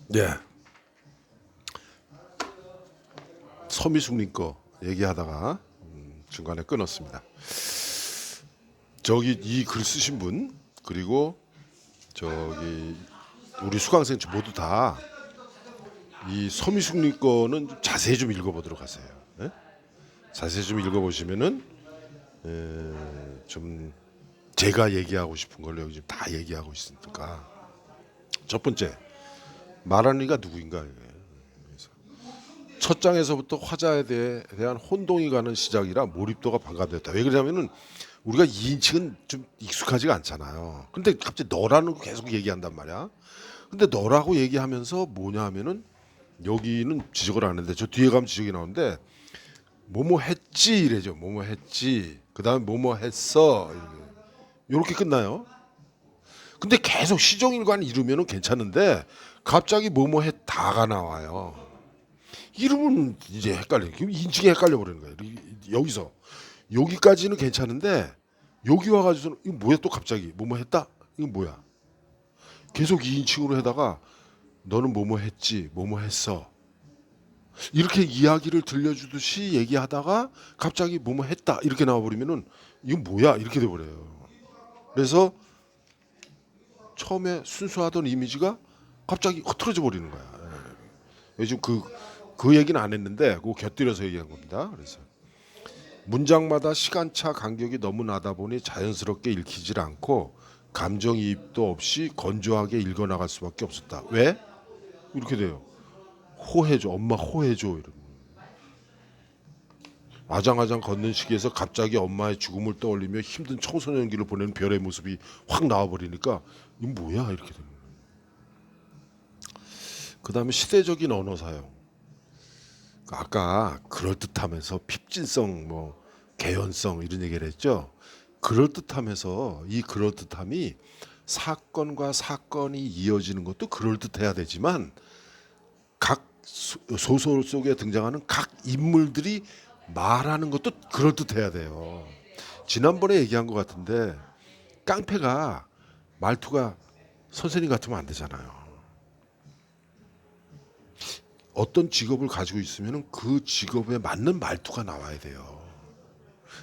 네. 서미숙님 거 얘기하다가 중간에 끊었습니다. 저기 이 글 쓰신 분 그리고 저기 우리 수강생 모두 다 이 서미숙님 거는 좀 자세히 좀 읽어보도록 하세요. 예? 자세히 좀 읽어보시면은 좀 제가 얘기하고 싶은 걸 여기 지금 다 얘기하고 있으니까. 첫 번째, 말하는 이가 누구인가. 이게. 첫 장에서부터 화자에 대한 혼동이 가는 시작이라 몰입도가 반감됐다. 왜 그러냐면은 우리가 2인칭은 좀 익숙하지가 않잖아요. 근데 갑자기 너라는 거 계속 얘기한단 말이야. 근데 너라고 얘기하면서 뭐냐 하면은 여기는 지적을 안 했는데 저 뒤에 가면 지적이 나오는데 뭐뭐 했지 이래죠. 뭐뭐 했지. 그다음에 뭐뭐 했어. 이렇게 끝나요. 근데 계속 시종일관 이르면은 괜찮은데 갑자기 뭐뭐 했다가 나와요. 이름은 이제 헷갈려요. 그럼 인칭이 헷갈려 버리는 거예요. 여기서 여기까지는 괜찮은데 여기 와가지고는 이거 뭐야 또 갑자기 뭐뭐 했다? 이거 뭐야? 계속 2인칭으로 해다가 너는 뭐뭐 했지, 뭐뭐 했어. 이렇게 이야기를 들려주듯이 얘기하다가 갑자기 뭐뭐 했다 이렇게 나와버리면은 이건 뭐야 이렇게 돼버려요. 그래서 처음에 순수하던 이미지가 갑자기 흐트러져 버리는 거야. 요즘 그 얘기는 안 했는데 그거 곁들여서 얘기한 겁니다. 그래서 문장마다 시간차 간격이 너무 나다 보니 자연스럽게 읽히질 않고 감정이입도 없이 건조하게 읽어나갈 수밖에 없었다. 왜? 이렇게 돼요. 호해줘, 엄마 호해줘. 이러면. 아장아장 걷는 시기에서 갑자기 엄마의 죽음을 떠올리며 힘든 청소년기를 보내는 별의 모습이 확 나와버리니까 이건 뭐야 이렇게 되는 거예요. 그 다음에 시대적인 언어 사용. 아까 그럴듯하면서 핍진성, 뭐 개연성 이런 얘기를 했죠. 그럴듯하면서 이 그럴듯함이 사건과 사건이 이어지는 것도 그럴듯해야 되지만 각 소설 속에 등장하는 각 인물들이 말하는 것도 그럴듯해야 돼요. 지난번에 얘기한 것 같은데 깡패가 말투가 선생님 같으면 안 되잖아요. 어떤 직업을 가지고 있으면 그 직업에 맞는 말투가 나와야 돼요.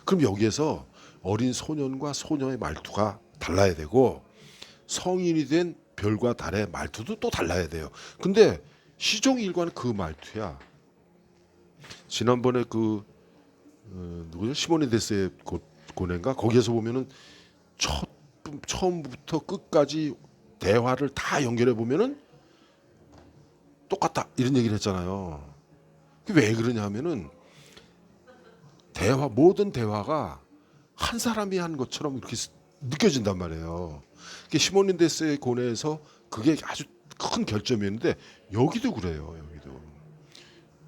그럼 여기에서 어린 소년과 소녀의 말투가 달라야 되고 성인이 된 별과 달의 말투도 또 달라야 돼요. 근데 시종일관 그 말투야. 지난번에 그 누구죠? 시모니데스의 고뇌인가 거기에서 보면은 처음부터 끝까지 대화를 다 연결해 보면은 똑같다 이런 얘기를 했잖아요. 그게 왜 그러냐 하면은 모든 대화가 한 사람이 한 것처럼 이렇게 느껴진단 말이에요. 시모니데스의 고뇌에서 그게 아주 큰 결점이었는데 여기도 그래요. 여기도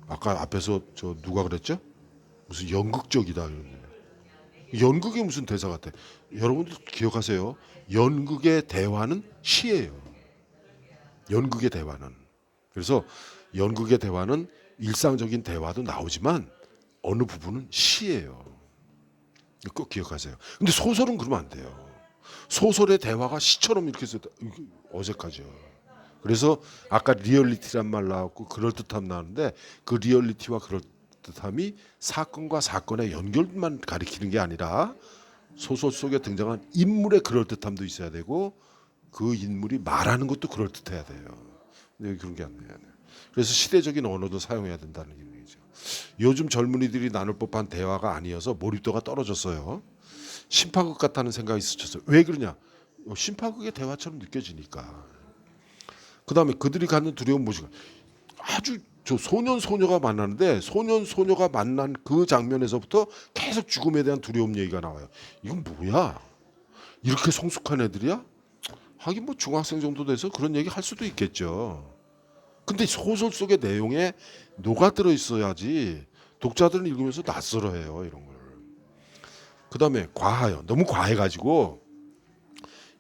아까 앞에서 저 누가 그랬죠? 무슨 연극적이다 이런. 연극이 무슨 대사 같아. 여러분들 기억하세요. 연극의 대화는 시예요. 연극의 대화는. 그래서 연극의 대화는 일상적인 대화도 나오지만 어느 부분은 시예요. 꼭 기억하세요. 근데 소설은 그러면 안 돼요. 소설의 대화가 시처럼 이렇게 해서 어색하죠. 그래서 아까 리얼리티란 말 나왔고 그럴듯함 나오는데 그 리얼리티와 그럴듯함이 사건과 사건의 연결만 가리키는 게 아니라 소설 속에 등장한 인물의 그럴듯함도 있어야 되고 그 인물이 말하는 것도 그럴듯해야 돼요. 근데 그런 게 안 돼요. 그래서 시대적인 언어도 사용해야 된다는 얘기죠. 요즘 젊은이들이 나눌 법한 대화가 아니어서 몰입도가 떨어졌어요. 심파극 같다는 생각이 스쳤어요. 왜 그러냐? 심파극의 대화처럼 느껴지니까. 그 다음에 그들이 갖는 두려움 무엇인가? 아주 저 소년 소녀가 만나는데 소년 소녀가 만난 그 장면에서부터 계속 죽음에 대한 두려움 얘기가 나와요. 이건 뭐야? 이렇게 성숙한 애들이야? 하긴 뭐 중학생 정도 돼서 그런 얘기 할 수도 있겠죠. 근데 소설 속의 내용에 녹아들어 있어야지 독자들은 읽으면서 낯설어해요 이런 걸. 그 다음에 과하요. 너무 과해가지고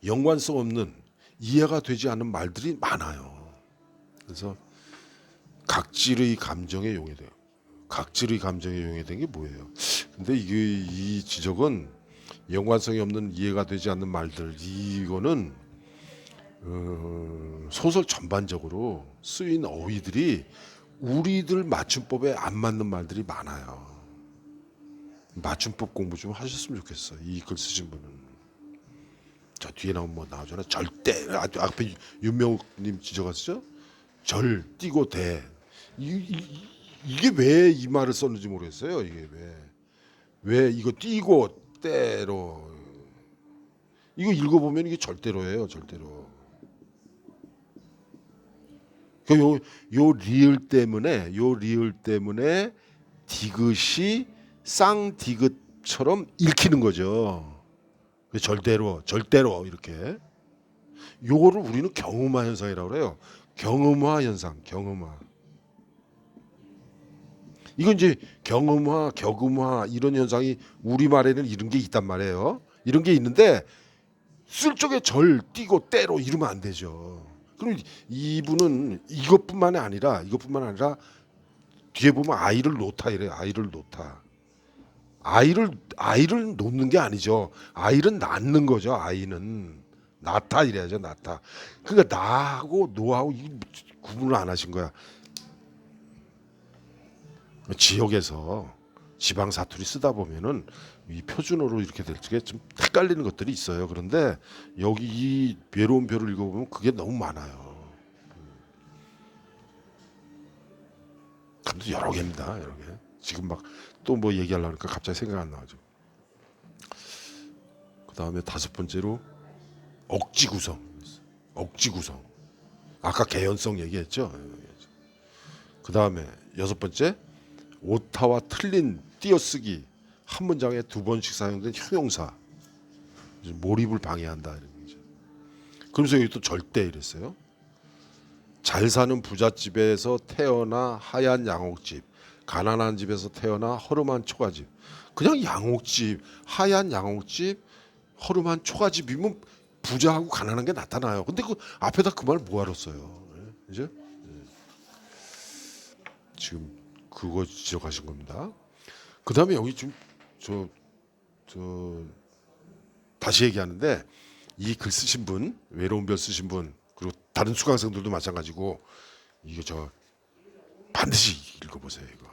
연관성 없는 이해가 되지 않는 말들이 많아요. 그래서 각질의 감정에 용해돼요. 각질의 감정에 용해된 게 뭐예요? 근데 이 지적은 연관성이 없는 이해가 되지 않는 말들 이거는 소설 전반적으로 쓰인 어휘들이 우리들 맞춤법에 안 맞는 말들이 많아요. 맞춤법 공부 좀 하셨으면 좋겠어. 이 글 쓰신 분은. 저 뒤에 나오면 뭐 나오잖아. 절대. 앞에 윤명욱님 지적하시죠? 절 띄고 대. 이게 왜 이 말을 썼는지 모르겠어요. 이게 왜 이거 띄고 때로 이거 읽어보면 이게 절대로예요. 절대로. 요 리을 때문에 디귿이 쌍디귿처럼 읽히는 거죠. 절대로 이렇게. 요거를 우리는 경음화 현상이라고 그래요. 경음화 현상, 경음화. 이건 이제 경음화, 격음화 이런 현상이 우리말에는 이런 게 있단 말이에요. 이런 게 있는데 쓸 적에 절 띄고 때로 이러면 안 되죠. 그럼 이분은 이것뿐만 아니라 뒤에 보면 아이를 놓다 이래요. 아이를 놓다. 아이를 놓는 게 아니죠. 아이를 낳는 거죠. 아이는 낳다 이래야죠. 낳다. 그러니까 나하고 노하고 구분을 안 하신 거야. 지역에서 지방 사투리 쓰다 보면은 이 표준어로 이렇게 될 적에 좀 헷갈리는 것들이 있어요. 그런데 여기 이 외로운 별을 읽어보면 그게 너무 많아요. 감도 여러 개입니다. 여러 개. 지금 막 또 뭐 얘기하려고 하니까 갑자기 생각 안 나죠. 그 다음에 다섯 번째로 억지구성. 억지구성. 아까 개연성 얘기했죠. 그 다음에 여섯 번째 오타와 틀린 띄어쓰기. 한 문장에 두 번씩 사용된 형용사. 몰입을 방해한다 이런 거죠. 그러면서 여기 또 절대 이랬어요. 잘 사는 부잣집에서 태어나 하얀 양옥집, 가난한 집에서 태어나 허름한 초가집. 그냥 양옥집, 하얀 양옥집, 허름한 초가집이면 부자하고 가난한 게 나타나요. 근데 그 앞에다 그 말 뭐하러 써요? 이제 지금 그거 지적하신 겁니다. 그 다음에 여기 좀 저 다시 얘기하는데 이 글 쓰신 분, 외로운 별 쓰신 분, 그리고 다른 수강생들도 마찬가지고 이거 반드시 읽어보세요. 이거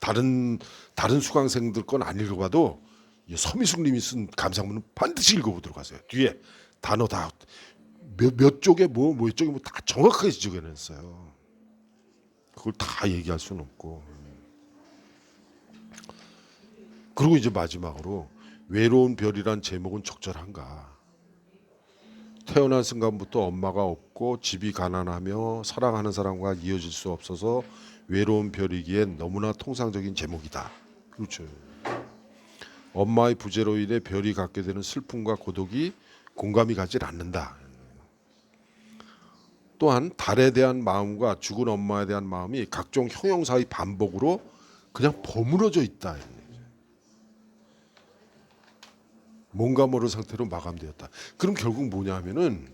다른 수강생들 건 안 읽어봐도 서미숙님이 쓴 감상문은 반드시 읽어보도록 하세요. 뒤에 단어 다 몇 쪽에 몇 쪽에 다 정확하게 지적해냈어요. 그걸 다 얘기할 수는 없고. 그리고 이제 마지막으로 외로운 별이란 제목은 적절한가? 태어난 순간부터 엄마가 없고 집이 가난하며 사랑하는 사람과 이어질 수 없어서 외로운 별이기엔 너무나 통상적인 제목이다. 그렇죠. 엄마의 부재로 인해 별이 갖게 되는 슬픔과 고독이 공감이 가질 않는다. 또한 달에 대한 마음과 죽은 엄마에 대한 마음이 각종 형용사의 반복으로 그냥 버무려져 있다. 뭔가 모를 상태로 마감되었다. 그럼 결국 뭐냐 하면은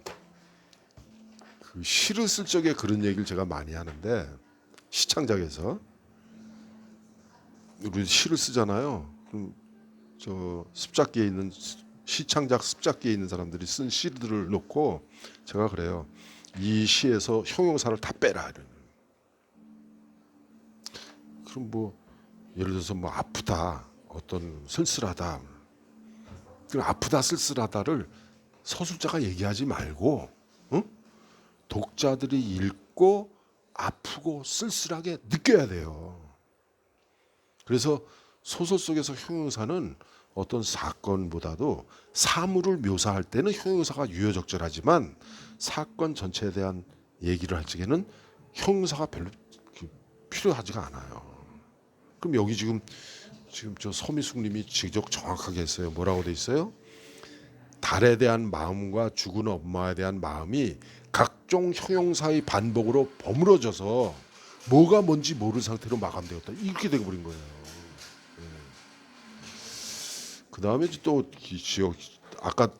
그 시를 쓸 적에 그런 얘기를 제가 많이 하는데 시창작에서 우리 시를 쓰잖아요. 그럼 저 습작기에 있는 시창작 습작기에 있는 사람들이 쓴 시들을 놓고 제가 그래요. 이 시에서 형용사를 다 빼라. 그럼 뭐 예를 들어서 뭐 아프다, 어떤 쓸쓸하다. 그럼 아프다, 쓸쓸하다를 서술자가 얘기하지 말고 독자들이 읽고 아프고 쓸쓸하게 느껴야 돼요. 그래서 소설 속에서 형용사는 어떤 사건보다도 사물을 묘사할 때는 형용사가 유효적절하지만 사건 전체에 대한 얘기를 할 적에는 형용사가 별로 필요하지가 않아요. 그럼 여기 지금 저 서미숙님이 지적 정확하게 했어요. 뭐라고 돼 있어요? 달에 대한 마음과 죽은 엄마에 대한 마음이 각종 형용사의 반복으로 버무려져서 뭐가 뭔지 모르는 상태로 마감되었다. 이렇게 되어버린 거예요. 그 다음에 또 지적 아까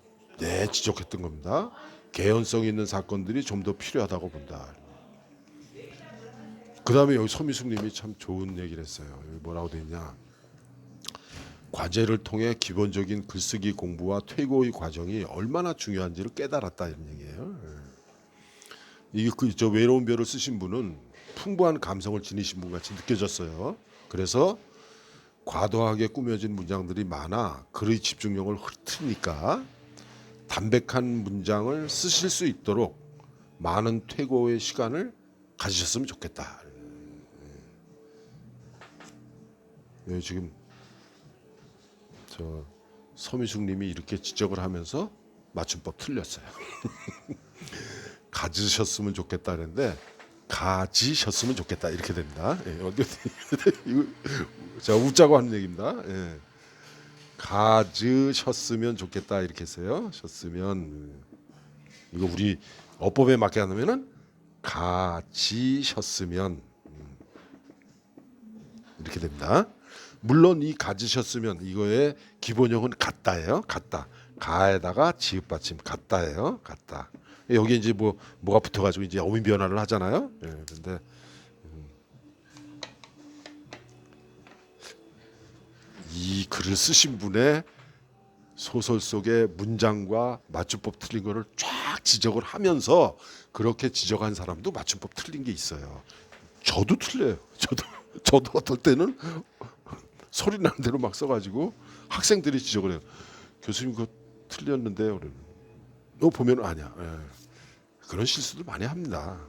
지적했던 겁니다. 개연성 있는 사건들이 좀 더 필요하다고 본다. 그 다음에 여기 서미숙님이 참 좋은 얘기를 했어요. 여기 뭐라고 돼 있냐? 과제를 통해 기본적인 글쓰기 공부와 퇴고의 과정이 얼마나 중요한지를 깨달았다 이런 얘기예요. 이게 저 외로운 별을 쓰신 분은 풍부한 감성을 지니신 분 같이 느껴졌어요. 그래서 과도하게 꾸며진 문장들이 많아 글의 집중력을 흐트리니까 담백한 문장을 쓰실 수 있도록 많은 퇴고의 시간을 가지셨으면 좋겠다. 지금 저 서미숙님이 이렇게 지적을 하면서 맞춤법 틀렸어요. 가지셨으면 좋겠다 그랬는데 가지셨으면 좋겠다 이렇게 됩니다. 이거 제가 웃자고 하는 얘기입니다. 예. 가지셨으면 좋겠다 이렇게 했어요. 셨으면 이거 우리 어법에 맞게 하면은 가지셨으면 이렇게 됩니다. 물론 이 가지셨으면 이거의 기본형은 같다예요. 같다. 가에다가 지읒 받침 같다예요. 같다. 여기 이제 뭐가 붙어가지고 이제 어민 변화를 하잖아요. 예, 근데 이 글을 쓰신 분의 소설 속의 문장과 맞춤법 틀린 거를 쫙 지적을 하면서 그렇게 지적한 사람도 맞춤법 틀린 게 있어요. 저도 틀려요. 저도 어떨 때는 소리 나는 대로 막 써가지고 학생들이 지적을 해요. 교수님 그거 틀렸는데요. 너 보면 아니야. 예. 그런 실수도 많이 합니다.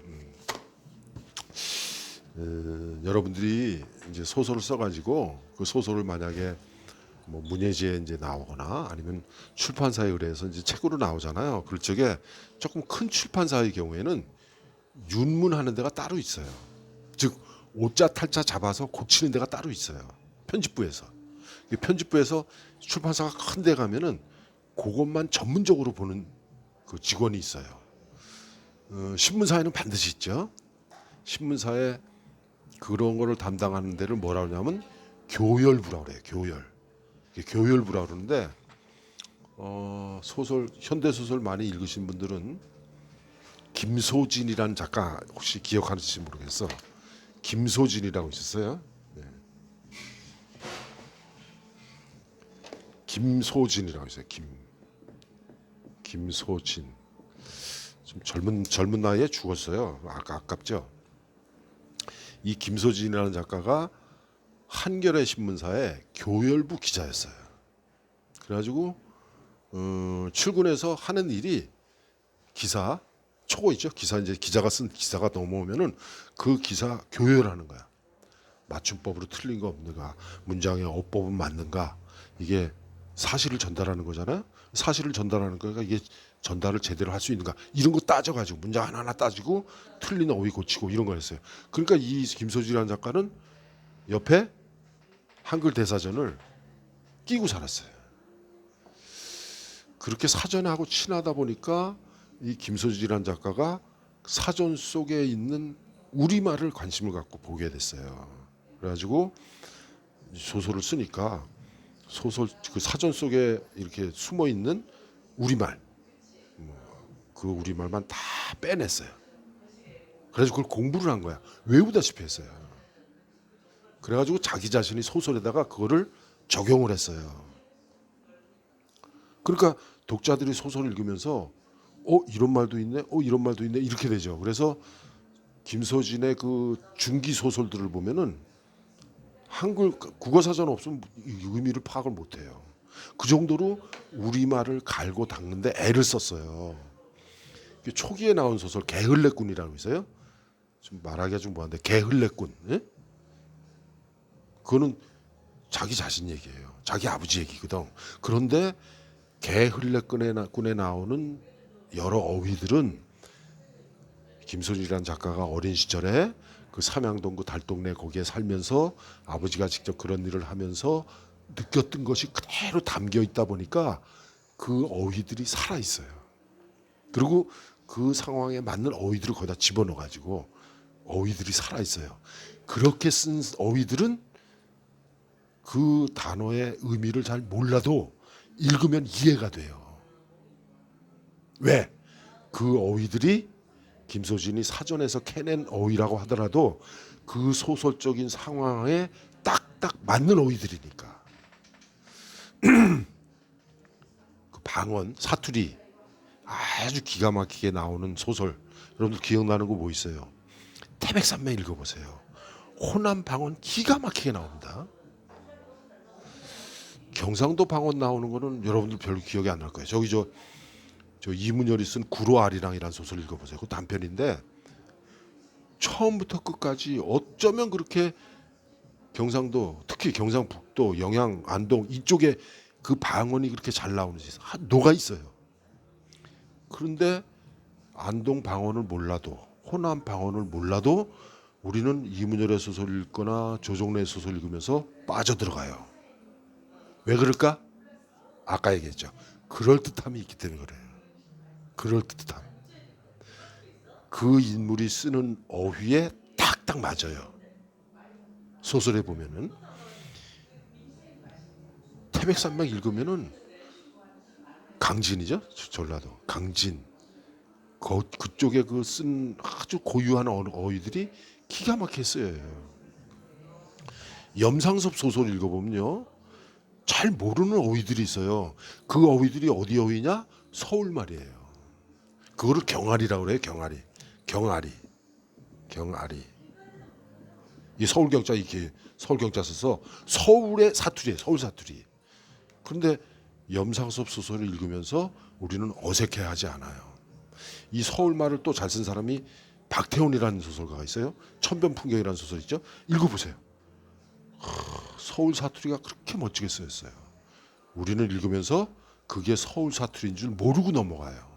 여러분들이 이제 소설을 써가지고 그 소설을 만약에 뭐 문예지에 이제 나오거나 아니면 출판사에 의뢰해서 이제 책으로 나오잖아요. 그럴 적에 조금 큰 출판사의 경우에는 윤문하는 데가 따로 있어요. 즉 오자 탈자 잡아서 고치는 데가 따로 있어요. 편집부에서. 편집부에서 출판사가 큰 데 가면은 그것만 전문적으로 보는 그 직원이 있어요. 신문사에는 반드시 있죠. 신문사에 그런 거를 담당하는 데를 뭐라 그러냐면 교열부라고 그래요. 교열부라고 그러는데 소설 현대 소설 많이 읽으신 분들은 김소진이라는 작가 혹시 기억하실지 모르겠어. 김소진이라고 있었어요. 네. 김소진이라고 있어요. 김소진. 좀 젊은 나이에 죽었어요. 아깝죠. 이 김소진이라는 작가가 한겨레 신문사의 교열부 기자였어요. 그래가지고 출근해서 하는 일이 기사 초고 있죠. 기사 이제 기자가 쓴 기사가 넘어오면은 그 기사 교열하는 거야. 맞춤법으로 틀린 거 없는가, 문장의 어법은 맞는가, 이게 사실을 전달하는 거잖아요. 사실을 전달하는 거니까 이게 전달을 제대로 할 수 있는가 이런 거 따져가지고 문장 하나하나 따지고 틀린 어휘 고치고 이런 거 했어요. 그러니까 이 김소진이라는 작가는 옆에 한글 대사전을 끼고 살았어요. 그렇게 사전하고 친하다 보니까 이 김소진이라는 작가가 사전 속에 있는 우리말을 관심을 갖고 보게 됐어요. 그래가지고 소설을 쓰니까 소설 그 사전 속에 이렇게 숨어 있는 우리말, 그 우리말만 다 빼냈어요. 그래서 그걸 공부를 한 거야. 외우다시피 했어요. 그래가지고 자기 자신이 소설에다가 그거를 적용을 했어요. 그러니까 독자들이 소설을 읽으면서 이런 말도 있네, 이런 말도 있네 이렇게 되죠. 그래서 김소진의 그 중기 소설들을 보면은 한글 국어 사전 없으면 의미를 파악을 못해요. 그 정도로 우리말을 갈고 닦는데 애를 썼어요. 초기에 나온 소설 개흘레꾼이라고 있어요. 좀 말하기가 좀 뭐한데 개흘레꾼. 예? 그거는 자기 자신 얘기예요. 자기 아버지 얘기거든. 그런데 개흘레꾼에 나오는 여러 어휘들은 김소진이라는 작가가 어린 시절에 그 삼양동 그 달동네 거기에 살면서 아버지가 직접 그런 일을 하면서 느꼈던 것이 그대로 담겨 있다 보니까 그 어휘들이 살아 있어요. 그리고 그 상황에 맞는 어휘들을 거기다 집어넣어 가지고 어휘들이 살아 있어요. 그렇게 쓴 어휘들은 그 단어의 의미를 잘 몰라도 읽으면 이해가 돼요. 왜? 그 어휘들이 김소진이 사전에서 캐낸 어휘라고 하더라도 그 소설적인 상황에 딱딱 맞는 어휘들이니까. 그 방언, 사투리 아주 기가 막히게 나오는 소설, 여러분들 기억나는 거 뭐 있어요? 태백산맥 읽어보세요. 호남 방언 기가 막히게 나옵니다. 경상도 방언 나오는 거는 여러분들 별로 기억이 안 날 거예요. 저기 저 이문열이 쓴 구로아리랑이라는 소설 읽어보세요. 그 단편인데 처음부터 끝까지 어쩌면 그렇게 경상도, 특히 경상북도, 영양, 안동 이쪽에 그 방언이 그렇게 잘 나오는지 녹아 있어요. 그런데 안동 방언을 몰라도, 호남 방언을 몰라도 우리는 이문열의 소설 읽거나 조정래의 소설 읽으면서 빠져들어가요. 왜 그럴까? 아까 얘기했죠. 그럴듯함이 있기 때문에 그래요. 그럴듯함. 그 인물이 쓰는 어휘에 딱딱 맞아요. 소설에 보면은 태백산맥 읽으면은 강진이죠. 전라도 강진. 그쪽에 그 쓴 아주 고유한 어휘들이 기가 막히게 쓰여요. 염상섭 소설 읽어보면요, 잘 모르는 어휘들이 있어요. 그 어휘들이 어디 어휘냐? 서울 말이에요. 그거를 경아리라고 그래요. 경아리. 이 서울 경자, 이렇게 서울 경자 써서 서울의 사투리예요. 서울 사투리. 그런데 염상섭 소설을 읽으면서 우리는 어색해하지 않아요. 이 서울 말을 또 잘 쓴 사람이 박태훈이라는 소설가가 있어요. 천변풍경이라는 소설 있죠. 읽어보세요. 서울 사투리가 그렇게 멋지게 쓰였어요. 우리는 읽으면서 그게 서울 사투리인 줄 모르고 넘어가요.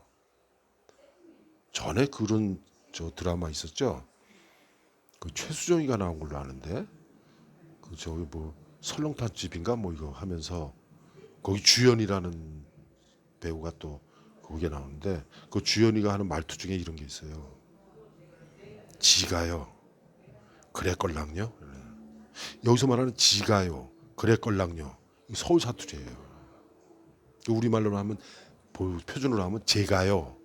전에 그런 저 드라마 있었죠. 그 최수정이가 나온 걸로 아는데, 그 저기 뭐 설렁탕 집인가 뭐 이거 하면서 거기 주연이라는 배우가 또 거기에 나오는데, 그 주연이가 하는 말투 중에 이런 게 있어요. 지가요. 그랬걸랑요. 여기서 말하는 지가요. 그랬걸랑요. 서울 사투리예요. 우리말로 하면, 표준으로 하면 제가요.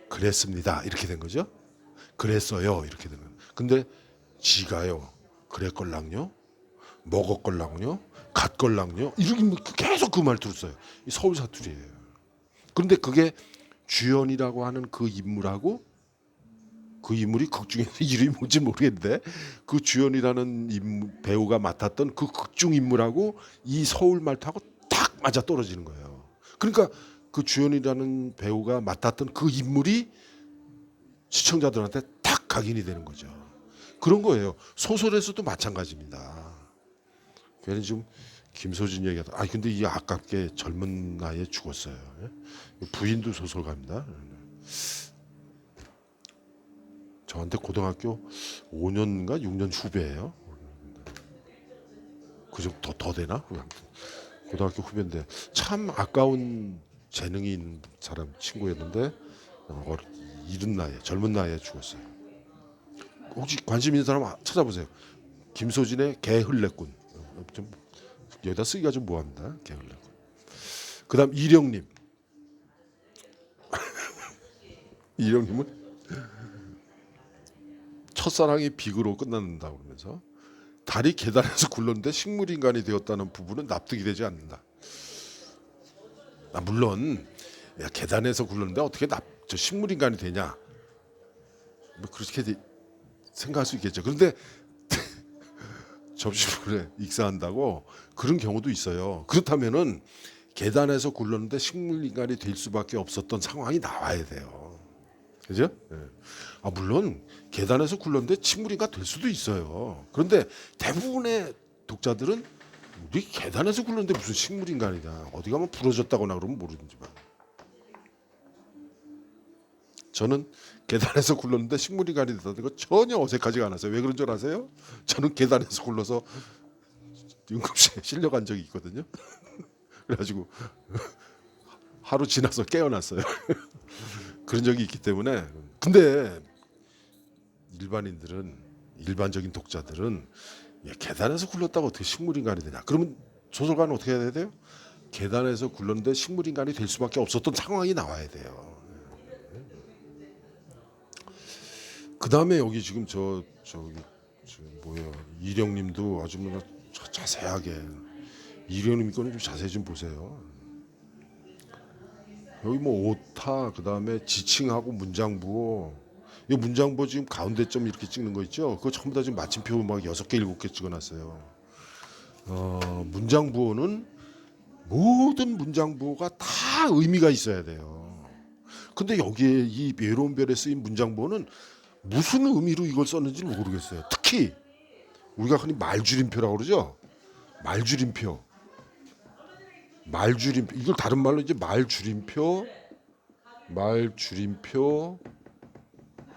그랬습니다. 이렇게 된 거죠. 그랬어요. 이렇게 되는. 근데 지가요. 그랬걸랑요. 먹었걸랑요. 갔걸랑요. 이렇게 계속 그 말투를 써요. 이 서울 사투리예요. 그런데 그게 주연이라고 하는 그 인물하고, 그 인물이 극 중에서 이름이 뭔지 모르겠는데 그 주연이라는 배우가 맡았던 그 극중 인물하고 이 서울 말투하고 딱 맞아 떨어지는 거예요. 그러니까 그 주연이라는 배우가 맡았던 그 인물이 시청자들한테 딱 각인이 되는 거죠. 그런 거예요. 소설에서도 마찬가지입니다. 괜히 좀 김소진 얘기하다. 근데 이 아깝게 젊은 나이에 죽었어요. 부인도 소설가입니다. 저한테 고등학교 5년인가 6년 후배예요. 그좀 더 되나? 고등학교 후배인데 참 아까운 재능이 있는 사람 친구였는데 이른 나이에, 젊은 나이에 죽었어요. 혹시 관심 있는 사람 찾아보세요. 김소진의 개흘레꾼. 좀 여기다 쓰기가 좀 뭐합니다. 개흘레꾼. 그다음 이령님. 이령님은 첫사랑이 비극으로 끝난다고 그러면서 달이 계단에서 굴렀는데 식물인간이 되었다는 부분은 납득이 되지 않는다. 물론 계단에서 굴렀는데 어떻게 저 식물인간이 되냐, 뭐 그렇게 생각할 수 있겠죠. 그런데 접시물에 익사한다고 그런 경우도 있어요. 그렇다면은 계단에서 굴렀는데 식물인간이 될 수밖에 없었던 상황이 나와야 돼요. 그죠? 네. 물론 계단에서 굴렀는데 식물인간 될 수도 있어요. 그런데 대부분의 독자들은 우리 계단에서 굴렀는데 무슨 식물인간이냐, 어디 가면 부러졌다거나 그러면 모르는지만, 저는 계단에서 굴렀는데 식물인간이 됐다는 거 전혀 어색하지가 않았어요. 왜 그런 줄 아세요? 저는 계단에서 굴러서 응급실에 실려간 적이 있거든요. 그래가지고 하루 지나서 깨어났어요. 그런 적이 있기 때문에. 근데 일반적인 독자들은 계단에서 굴렀다고 어떻게 식물인간이 되냐? 그러면 소설가는 어떻게 해야 돼요? 계단에서 굴렀는데 식물인간이 될 수밖에 없었던 상황이 나와야 돼요. 그 다음에 여기 지금 저기 뭐야, 이령님도 아주 자세하게, 이령님 거는 좀 자세히 좀 보세요. 여기 뭐 오타, 그다음에 지칭하고 문장부호. 이 문장부호 지금 가운데 점 이렇게 찍는 거 있죠? 그거 전부 다 지금 마침표 막 6개 7개 찍어놨어요. 문장부호는 모든 문장부호가 다 의미가 있어야 돼요. 근데 여기에 이 외로운 별에 쓰인 문장부호는 무슨 의미로 이걸 썼는지 모르겠어요. 특히 우리가 흔히 말줄임표라고 그러죠. 말줄임표. 이걸 다른 말로 이제 말줄임표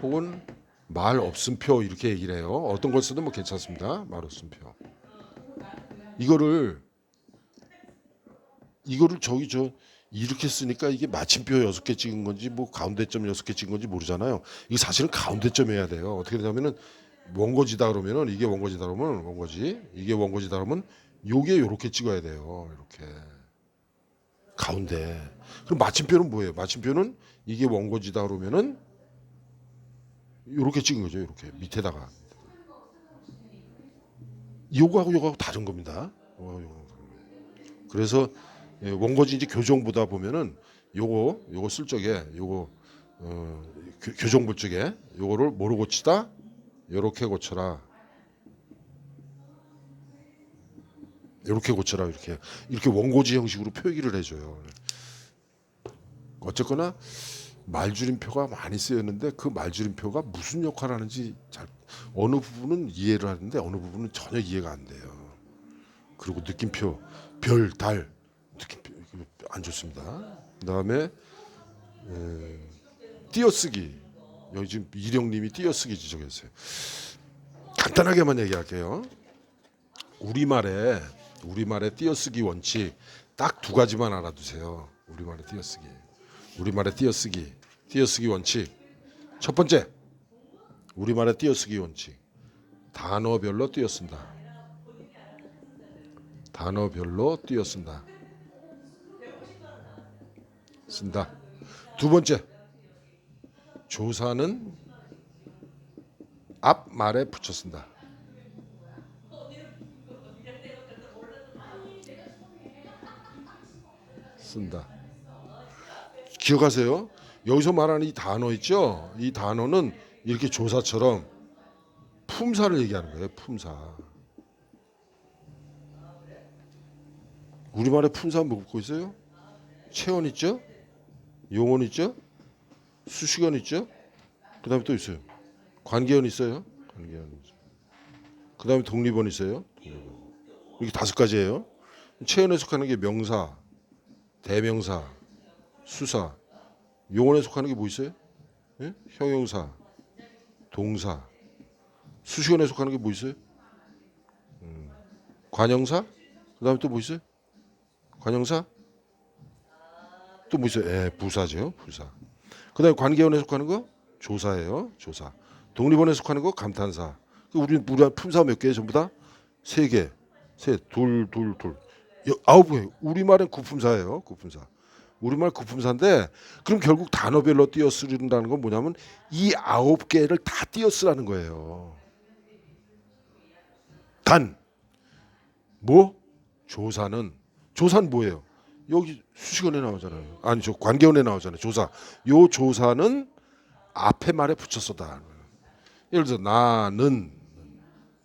혹은 말 없음표 이렇게 얘기를 해요. 어떤 걸 써도 뭐 괜찮습니다. 말 없음표. 이거를 저기 이렇게 쓰니까 이게 마침표 6개 찍은 건지 뭐 가운데점 6개 찍은 건지 모르잖아요. 이게 사실은 가운데점이어야 돼요. 어떻게 되냐면은 원고지다 그러면은 이게 원고지다 그러면 원고지, 이게 원고지다 그러면 요게 요렇게 찍어야 돼요. 이렇게 가운데. 그럼 마침표는 뭐예요? 마침표는 이게 원고지다 그러면은 요렇게 찍은 거죠. 이렇게 밑에다가. 요거하고 다른 겁니다. 그래서 원고지 이제 교정보다 보면은 요거 쓸 적에 교정부 쪽에 요거를 뭐로 고치다? 요렇게 고쳐라. 이렇게 고쳐라. 이렇게 원고지 형식으로 표기를 해줘요. 어쨌거나 말줄임표가 많이 쓰였는데 그 말줄임표가 무슨 역할을 하는지 어느 부분은 이해를 하는데 어느 부분은 전혀 이해가 안 돼요. 그리고 느낌표, 별, 달, 느낌표 안 좋습니다. 그다음에 띄어쓰기. 여기 지금 이령님이 띄어쓰기 지적했어요. 간단하게만 얘기할게요. 우리말의 띄어쓰기 원칙 딱 2가지만 알아두세요. 우리말의 띄어쓰기 원칙. 첫 번째, 우리말의 띄어쓰기 원칙. 단어별로 띄어쓴다. 쓴다. 두 번째, 조사는 앞 말에 붙여 쓴다. 기억하세요. 여기서 말하는 이 단어 있죠? 이 단어는 이렇게 조사처럼 품사를 얘기하는 거예요. 품사. 우리말에 품사 뭐 붙고 있어요? 체언 있죠? 용언 있죠? 수식언 있죠? 그 다음에 또 있어요. 관계언 있어요. 그 다음에 독립언 있어요. 이렇게 5가지예요. 체언에 속하는 게 명사, 대명사, 수사. 용언에 속하는 게 뭐 있어요? 예? 형용사, 동사. 수식언에 속하는 게 뭐 있어요? 관형사. 그 다음에 또 뭐 있어요? 관형사. 또 뭐 있어요? 부사죠. 부사. 그 다음에 관계언에 속하는 거 조사예요. 조사. 독립언에 속하는 거 감탄사. 우리 품사 몇 개예요? 전부 다? 3개. 둘. 9개. 우리말은 구품사예요. 구품사. 우리말 구품사인데 그럼 결국 단어별로 띄어쓰는다는 건 뭐냐면 이 9개를 다 띄어쓰라는 거예요. 조사는 뭐예요? 여기 수식어에 나오잖아요. 아니 저 관계어에 나오잖아요. 조사. 요 조사는 앞에 말에 붙여 써다. 예를 들어서 나는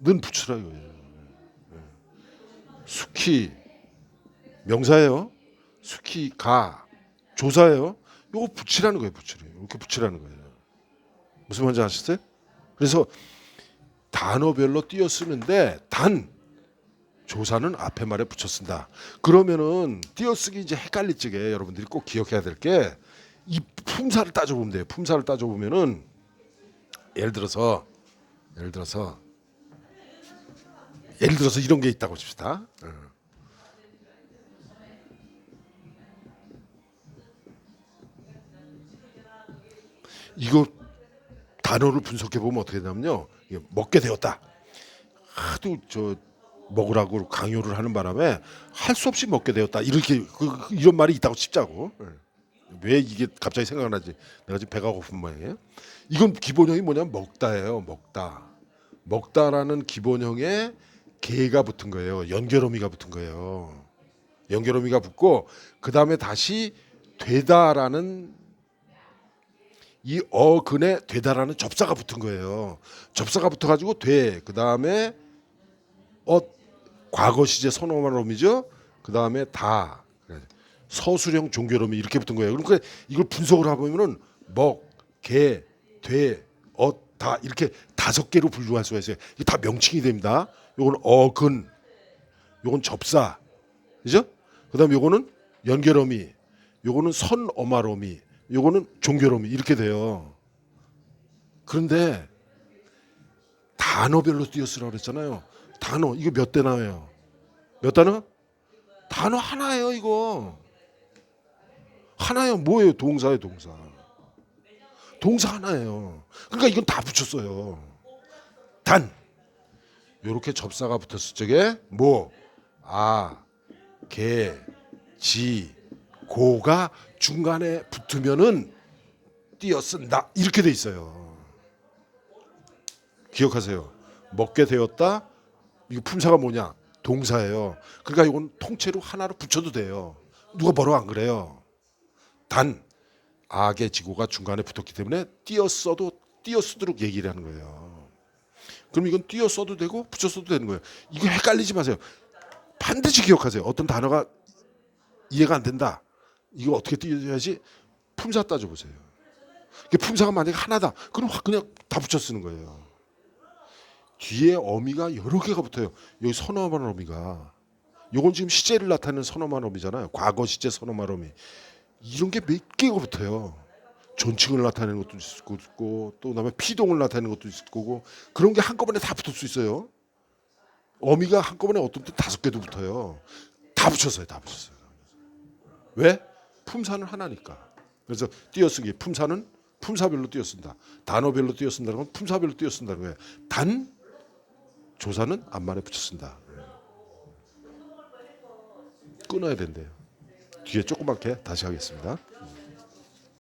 붙여라 이거예요. 숙희 명사예요. 숙희 가 조사예요. 요거 붙이라는 거예요. 이렇게 붙이라는 거예요. 무슨 말인지 아시겠어요? 그래서 단어별로 띄어 쓰는데 조사는 앞에 말에 붙여 쓴다. 그러면은 띄어쓰기 이제 헷갈릴 적에 여러분들이 꼭 기억해야 될 게 이 품사를 따져보면 돼요. 품사를 따져보면은 예를 들어서 이런 게 있다고 칩시다. 이거 단어를 분석해 보면 어떻게 되냐면요. 먹게 되었다. 하도 먹으라고 강요를 하는 바람에 할 수 없이 먹게 되었다. 이렇게 이런 말이 있다고 칩자고. 왜 이게 갑자기 생각나지? 내가 지금 배가 고픈 모양이에요. 이건 기본형이 뭐냐면 먹다예요. 먹다라는 기본형에 개가 붙은 거예요. 연결어미가 붙은 거예요. 연결어미가 붙고 그 다음에 다시 되다라는 이 어근에 되다라는 접사가 붙은 거예요. 접사가 붙어가지고 돼. 그 다음에 과거 시제 선어말음이죠. 그 다음에 다 서술형 종결음이 이렇게 붙은 거예요. 그러니까 이걸 분석을 해보면은 먹, 개, 돼, 다 이렇게 5개로 분류할 수가 있어요. 이게 다 명칭이 됩니다. 요건 어근, 요건 접사, 그죠? 그다음 요거는 연결어미, 요거는 선어말어미, 요거는 종결어미 이렇게 돼요. 그런데 단어별로 띄어쓰라고 그랬잖아요. 단어 이거 몇 단어예요? 몇 단어? 단어 하나예요. 이거 하나예요. 뭐예요? 동사예요. 동사 하나예요. 그러니까 이건 다 붙였어요. 단 요렇게 접사가 붙었을 적에 개, 지, 고가 중간에 붙으면은 띄어 쓴다 이렇게 돼 있어요. 기억하세요. 먹게 되었다. 이거 품사가 뭐냐? 동사예요. 그러니까 이건 통째로 하나로 붙여도 돼요. 누가 뭐라고 안 그래요. 단 악의 지고가 중간에 붙었기 때문에 띄어 쓰도록 얘기를 하는 거예요. 그럼 이건 띄어 써도 되고 붙여 써도 되는 거예요. 이거 헷갈리지 마세요. 반드시 기억하세요. 어떤 단어가 이해가 안 된다. 이거 어떻게 띄어야지? 품사 따져보세요. 품사가 만약에 하나다. 그럼 그냥 다 붙여 쓰는 거예요. 뒤에 어미가 여러 개가 붙어요. 여기 선어말 어미가. 요건 지금 시제를 나타내는 선어말 어미잖아요. 과거 시제 선어말 어미. 이런 게 몇 개가 붙어요. 존칭을 나타내는 것도 있고 또 그다음에 피동을 나타내는 것도 있을 거고 그런 게 한꺼번에 다 붙을 수 있어요. 어미가 한꺼번에 어떤 때 5개도 붙어요. 다 붙였어요. 왜? 품사는 하나니까. 그래서 띄어쓰기 품사는 품사별로 띄어쓴다. 단어별로 띄어쓴다는 건 품사별로 띄어쓴다는 거예요. 단 조사는 앞말에 붙였쓴다. 끊어야 된대요. 뒤에 조그맣게 다시 하겠습니다.